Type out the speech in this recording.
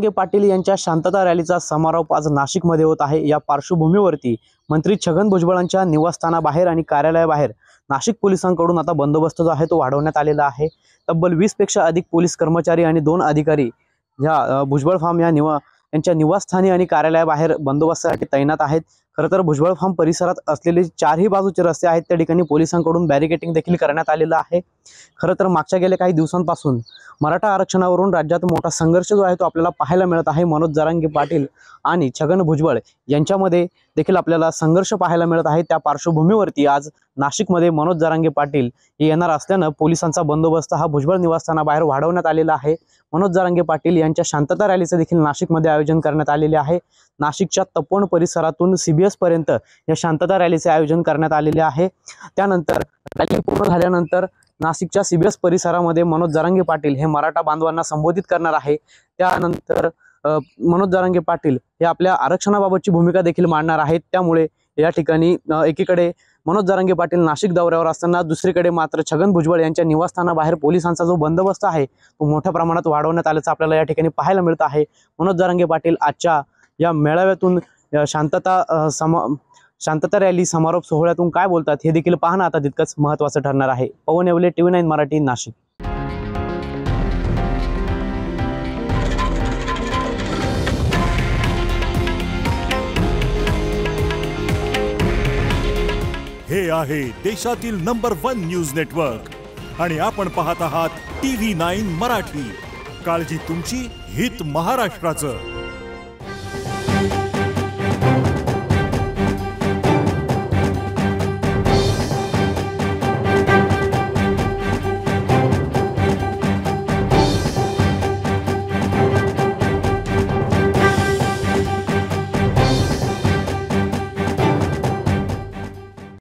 जरांगे पाटील यांच्या शांतता रॅलीचा समारोप आज नाशिकमध्ये होत आहे। या पार्श्वभूमीवरती मंत्री छगन भुजबळांच्या निवासस्थानाबाहेर आणि कार्यालयाबाहेर नाशिक पोलिसांकडून आता बंदोबस्त जो आहे तो वाढवण्यात आलेला आहे। तब्बल 20 पेक्षा अधिक पोलीस कर्मचारी आणि 2 अधिकारी या भुजबळ फार्म यांच्या निवासस्थानी आणि कार्यालयाबाहेर बंदोबस्तासाठी तैनात आहेत। खरं तर भुजबळ फार्म परिसरात असलेले चारही बाजूचे रस्ते आहेत त्या ठिकाणी पोलिसांकडून बॅरिकेटिंग देखील करण्यात आलेलं आहे। खरं तर मागच्या गेल्या काही दिवसांपासून मराठा आरक्षणावरून राज्यात मोठा संघर्ष जो आहे तो आपल्याला पाहायला मिळत आहे। मनोज जरांगे पाटील आणि छगन भुजबळ यांच्यामध्ये देखील आपल्याला संघर्ष पाहायला मिळत आहे। त्या पार्श्वभूमीवरती आज नाशिकमध्ये मनोज जरांगे पाटील हे येणार असल्याने पोलिसांचा बंदोबस्त हा भुजबळ निवासस्थानाबाहेर वाढवण्यात आलेला आहे। मनोज जरांगे पाटील यांच्या शांतता रॅलीचे देखील नाशिकमध्ये आयोजन करण्यात आलेले आहे। नाशिकच्या तपोवन परिसरातून CBS पर्यंत या शांतता रॅलीचे आयोजन करण्यात आलेले आहे। त्यानंतर रॅली पूर्ण झाल्यानंतर नाशिकच्या CBS परिसरामध्ये मनोज जरांगे पाटील हे मराठा बांधवांना संबोधित करणार आहे। त्यानंतर मनोज जरांगे पाटील हे आपल्या आरक्षणाबाबतची भूमिका देखील मांडणार आहेत। त्यामुळे या ठिकाणी एकीकडे मनोज जरांगे पाटील नाशिक दौऱ्यावर असताना दुसरीकडे मात्र छगन भुजबळ यांच्या निवासस्थानाबाहेर पोलिसांचा जो बंदोबस्त आहे तो मोठ्या प्रमाणात वाढवण्यात आल्याचं आपल्याला या ठिकाणी पाहायला मिळत आहे। मनोज जरांगे पाटील आजच्या या मेळाव्यातून शांतता रॅली समारोप सोहळ्यातून काय बोलतात हे देखील पाहणं आता तितकंच महत्त्वाचं ठरणार आहे। पवन येवले, TV9 मराठी, नाशिक। हे आहे देशातील नंबर 1 न्यूज नेटवर्क आणि आपण पाहत आहात TV9 मराठी। काळजी तुमची, हित महाराष्ट्राचं।